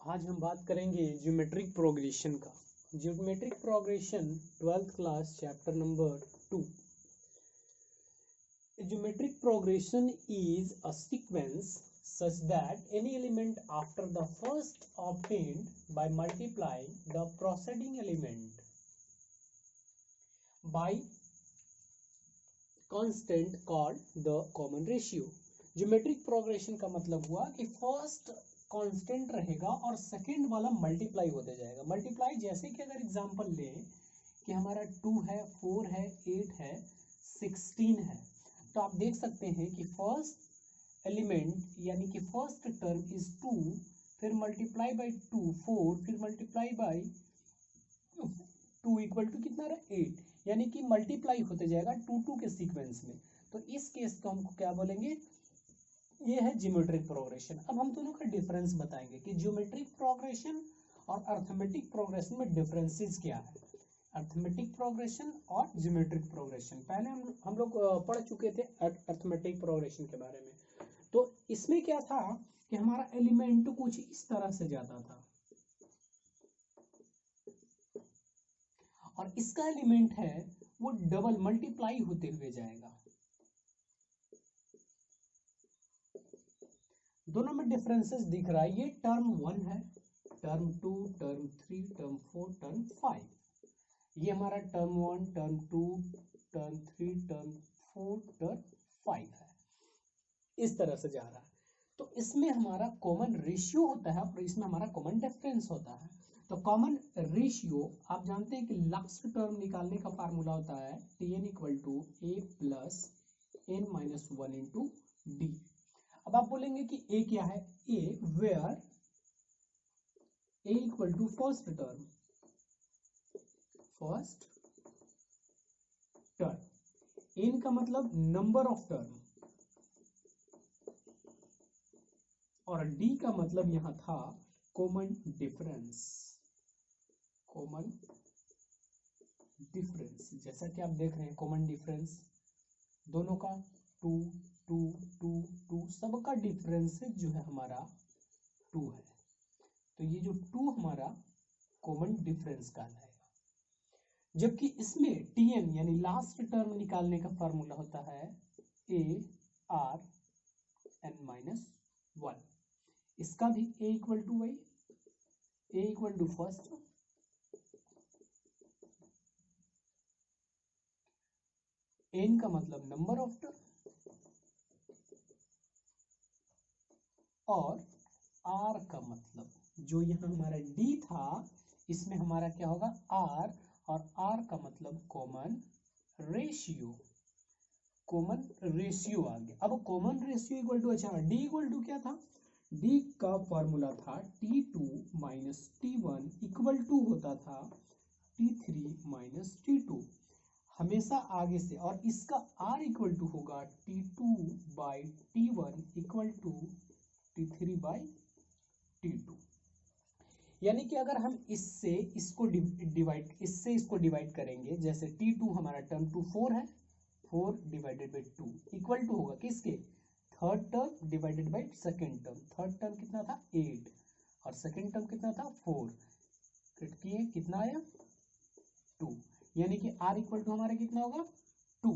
आज हम बात करेंगे ज्योमेट्रिक प्रोग्रेशन का। Geometric progression 12th class chapter number 2। Geometric progression is a sequence such that any element after the first obtained by multiplying the preceding element by constant called the common ratio। Geometric progression का मतलब हुआ कि first constant रहेगा और second वाला multiply होते जाएगा। Multiply जैसे कि अगर एग्जांपल लें कि हमारा 2 है, 4 है, 8 है, 16 है, तो आप देख सकते हैं कि फर्स्ट एलिमेंट यानी कि फर्स्ट टर्म इज 2, फिर मल्टीप्लाई बाय 2 4, फिर मल्टीप्लाई बाय 2 इक्वल टू कितना रहा 8, यानी कि मल्टीप्लाई होते जाएगा 2 2 के सीक्वेंस में। तो इस केस को हमको क्या बोलेंगे, ये है ज्योमेट्रिक प्रोग्रेशन। अब हम दोनों का डिफरेंस बताएंगे कि ज्योमेट्रिक प्रोग्रेशन और अर्थमेटिक प्रोग्रेशन में डिफरेंसेस क्या है। अर्थमेटिक प्रोग्रेशन और ज्योमेट्रिक प्रोग्रेशन पहले हम लोग पढ़ चुके थे अर्थमेटिक प्रोग्रेशन के बारे में। तो इसमें क्या था कि हमारा एलिमेंट कुछ इस तरह से जाता था और इसका एलिमेंट है वो डबल मल्टीप्लाई होते हुए जाएगा। दोनों में डिफरेंसेस दिख रहा है। ये टर्म 1 है, टर्म 2, टर्म 3, टर्म 4, टर्म 5। ये हमारा term 1, term 2, term 3, term 4, term 5 है, इस तरह से जा रहा है। तो इसमें हमारा कॉमन रेशियो होता है और इसमें हमारा कॉमन डिफरेंस होता है। तो कॉमन रेशियो आप जानते हैं कि लास्ट टर्म निकालने का फार्मूला होता है Tn equal to a plus n minus 1 into डी। अब आप बोलेंगे कि a क्या है, a where a equal to first term, n का मतलब नंबर ऑफ टर्म और d का मतलब यहां था कॉमन डिफरेंस। कॉमन डिफरेंस जैसा कि आप देख रहे हैं, कॉमन डिफरेंस दोनों का 2 2 2 2 सबका डिफरेंस जो है हमारा 2 है। तो ये जो 2 हमारा कॉमन डिफरेंस कहलाएगा। जबकि इसमें Tn यानी लास्ट टर्म निकालने का फॉर्मूला होता है a r n माइनस 1। इसका भी a इक्वल टू वही a equal to first n का मतलब नंबर ऑफ टर्म और r का मतलब जो यहाँ हमारा d था, इसमें हमारा क्या होगा r, और r का मतलब कॉमन रेशियो। कॉमन रेशियो आ गया। अब कॉमन रेशियो इक्वल टू, अच्छा d इक्वल टू क्या था, d का फॉर्मूला था T2 minus T1 equal to होता था T3 माइनस T2 हमेशा आगे से, और इसका r इक्वल टू होगा T2 by T1 equal to T3 by T2। यानी कि अगर हम इससे इसको डिवाइड करेंगे, जैसे T2 हमारा टर्म 2 4 है, 4 डिवाइडेड बाई 2 इक्वल टू होगा किसके, third term divided by second term. Third term कितना था 8 और सेकेंड टर्म कितना था 4, कितना आया 2, यानी कि r इक्वल टू हमारा कितना होगा 2।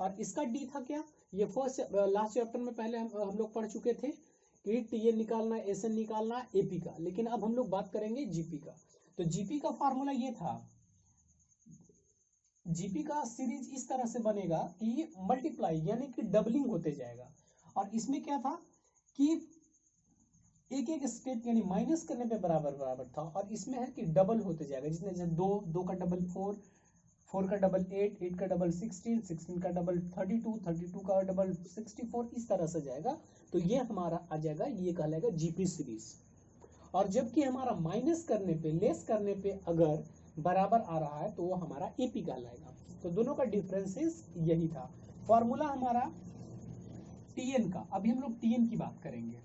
और इसका d था क्या, ये फर्स्ट लास्ट चैप्टर में पहले हम लोग पढ़ चुके थे कि Tn निकालना, Sn निकालना, AP का, लेकिन अब हम लोग बात करेंगे GP का। तो GP का फॉर्मूला ये था, GP का सीरीज इस तरह से बनेगा कि मल्टीप्लाई यानी कि डबलिंग होते जाएगा। और इसमें क्या था कि एक एक स्टेप यानी माइनस करने पे बराबर बराबर था, और इसमें है कि डबल होते जाएगा। जिसने जैसे 2 का डबल 4, 4 का डबल 8, 8 का डबल 16, 16 का डबल 32, 32 का डबल 64, इस तरह से जाएगा। तो ये हमारा आ जाएगा, ये कहलाएगा जीपी सीरीज। और जबकि हमारा माइनस करने पे, लेस करने पे अगर बराबर आ रहा है तो वो हमारा एपी कहलाएगा। तो दोनों का डिफरेंसेस यही था। फॉर्मूला हमारा टीएन का, अभी हम लोग टीएन की बात करेंगे।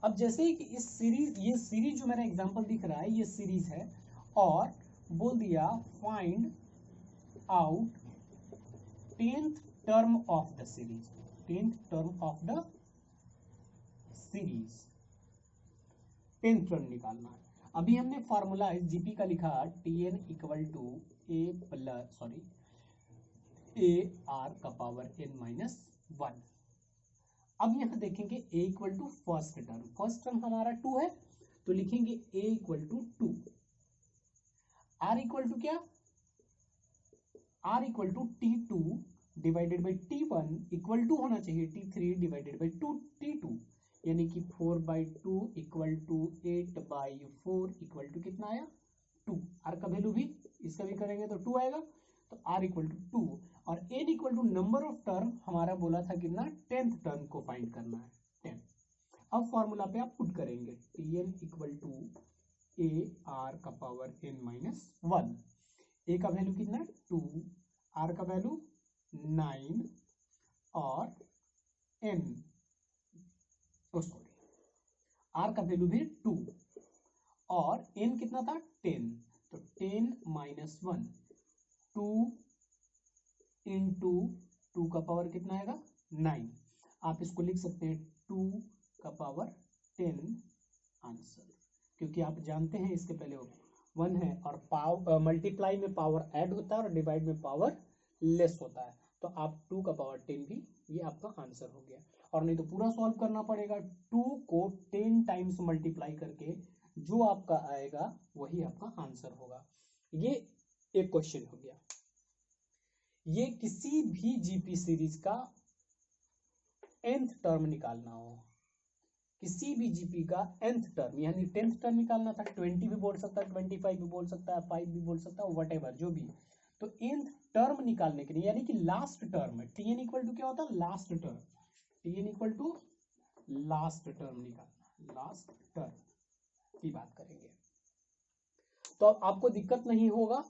अब जैसे कि इस सीरीज, ये सीरीज जो मेरा एग्जांपल दिख रहा है ये सीरीज है, और बोल दिया find out 10th term of the series. 10th term of the series, 10th term निकालना है। अभी हमने फॉर्मूला जीपी का लिखा Tn equal to a r का पावर n माइनस 1। अब यहां देखेंगे a equal to first term हमारा 2 है, तो लिखेंगे a equal to 2, r equal to क्या, r equal to T2 divided by T1 equal to होना चाहिए T3 डिवाइडेड बाई T2, यानी कि 4/2 इक्वल टू 8/4 इक्वल टू कितना आया 2। r का वैल्यू भी इसका भी करेंगे तो 2 आएगा, तो r इक्वल टू 2 और n equal to number of term हमारा बोला था कितना 10th टर्म को फाइंड करना है 10। अब फॉर्मूला पे आप पुट करेंगे Tn equal to a r का पावर n माइनस 1, a का वैल्यू कितना है 2, r का वैल्यू 9 और n r का वैल्यू भी 2 और n कितना था 10, तो 10 माइनस 1 2 इंटू 2 का पावर कितना आएगा 9। आप इसको लिख सकते हैं 2 का पावर 10 आंसर, क्योंकि आप जानते हैं इसके पहले 1 है और पावर मल्टीप्लाई में पावर ऐड होता है और डिवाइड में पावर लेस होता है, तो आप 2 का पावर 10 भी ये आपका आंसर हो गया। और नहीं तो पूरा सॉल्व करना पड़ेगा, 2 को 10 टाइम्स मल्टीप्लाई करके जो आपका आएगा वही आपका आंसर होगा। ये एक क्वेश्चन हो गया। ये किसी भी जीपी सीरीज का nth टर्म निकालना हो, किसी भी जीपी का nth टर्म यानी 10th टर्म निकालना था, 20 भी बोल सकता है, 25 भी बोल सकता है, 5 भी बोल सकता है, व्हाटएवर जो भी, तो nth टर्म निकालने के लिए यानी कि लास्ट टर्म है, Tn इक्वल टू क्या होता है last term, Tn equal to last term निकालना, लास्ट टर्म की बात करेंगे। तो अब आपको दिक्कत नहीं होगा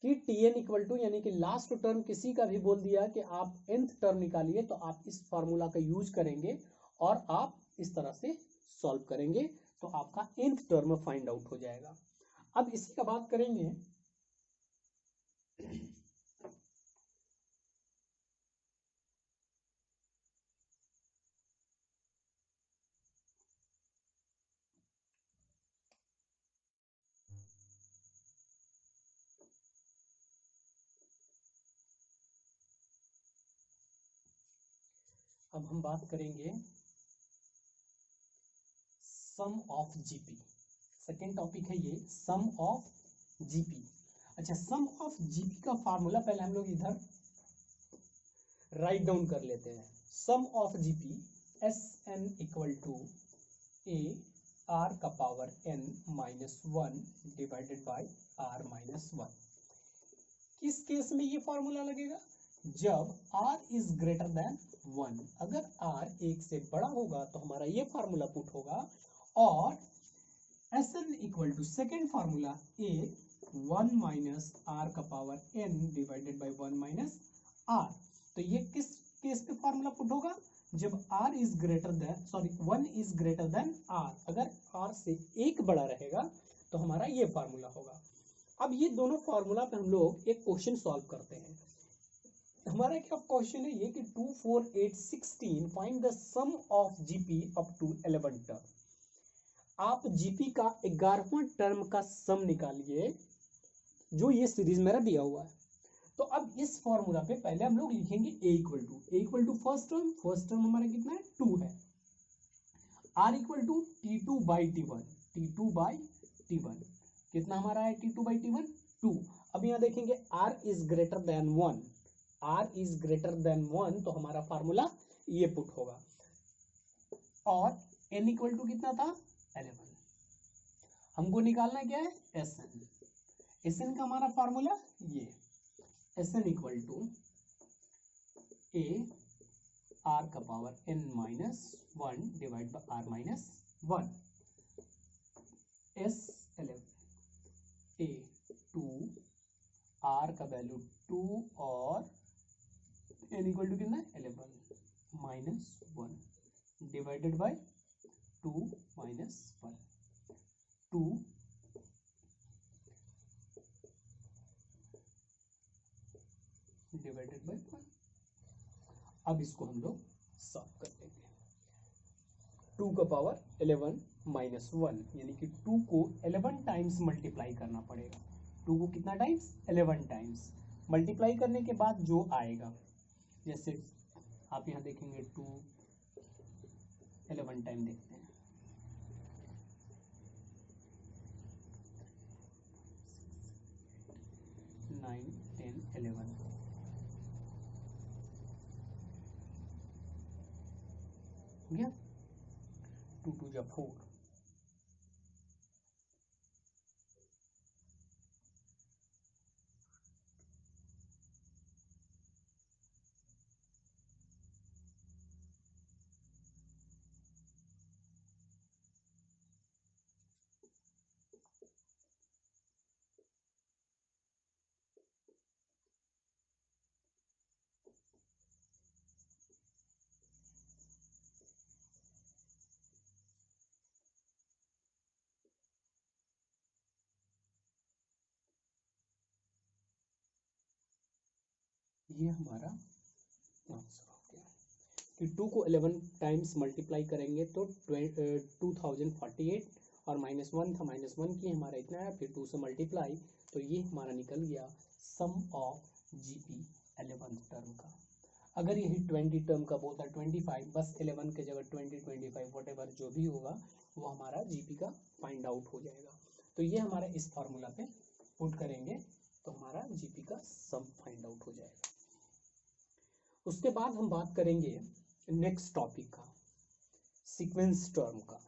कि Tn इक्वल टू यानी कि लास्ट टर्म किसी का भी बोल दिया कि आप nth टर्म निकालिए, तो आप इस फॉर्मूला का यूज करेंगे और आप इस तरह से सॉल्व करेंगे, तो आपका nth टर्म फाइंड आउट हो जाएगा। अब इसी का बात करेंगे अब हम बात करेंगे sum of GP. Second topic है ये सम ऑफ जीपी। अच्छा, सम ऑफ जीपी का फार्मूला पहले हम लोग इधर राइट डाउन कर लेते हैं। Sum of GP S n equal to a r का power n minus 1 divided by r minus 1। किस केस में ये फॉर्मूला लगेगा, जब r इज ग्रेटर देन 1। अगर r 1 से बड़ा होगा तो हमारा ये फॉर्मूला पुट होगा, और Sn equal to second formula a 1 minus r का power n divided by 1 minus r। तो ये किस केस पे फॉर्मूला पुट होगा, जब r is greater than 1 is greater than r। अगर r से 1 बड़ा रहेगा तो हमारा ये फॉर्मूला होगा। अब ये दोनों फॉर्मूला पे हम लोग एक क्वेश्चन सॉल्व करते हैं। हमारा क्या क्वेश्चन है ये कि 2 4 8 16 find the sum of GP up to 11 term. आप जीपी का 11वां टर्म का सम निकालिए जो ये सीरीज मेरा दिया हुआ है। तो अब इस फॉर्मूला पे पहले हम लोग लिखेंगे a equal to first term हमारा कितना है 2 है, r equal to T2 by T1 कितना हमारा है T2 बाई T1 2। अब यहाँ देखेंगे r इज ग्रेटर देन 1, तो हमारा फार्मूला ये पुट होगा, और n इक्वल टू कितना था 11। हमको निकालना क्या है Sn का हमारा फार्मूला ये Sn equal to a r का power n minus 1 divide by r minus 1 S11 a 2 r का वैल्यू 2 और n इक्वल टू कितना 11 minus 1 divided by 2 minus 1 2 divided by 1। अब इसको हम लोग सॉल्व कर लेंगे। 2 का पावर 11 माइनस 1, यानी कि 2 को 11 टाइम्स मल्टीप्लाई करना पड़ेगा। 2 को कितना टाइम्स? 11 टाइम्स। मल्टीप्लाई करने के बाद जो आएगा, जैसे आप यहाँ देखेंगे 2 11 टाइम देखते हैं, 9 10 11 हो गया। 2 2 जा 4, ये हमारा आंसर हो गया कि 2 को 11 टाइम्स मल्टीप्लाई करेंगे तो 2048, और -1 था, -1 की हमारा इतना है, फिर 2 से मल्टीप्लाई, तो ये हमारा निकल गया सम ऑफ जीपी 11th टर्म का। अगर यही 20 टर्म का बोलता 25, बस 11 के जगह 20 25 वट जो भी होगा वो हमारा जीपी का फाइंड आउट हो जाएगा। तो ये हमारा इस फॉर्मूला पे पुट करेंगे तो हमारा जीपी का सम फाइंड आउट हो जाएगा। उसके बाद हम बात करेंगे नेक्स्ट टॉपिक का, सीक्वेंस टर्म का।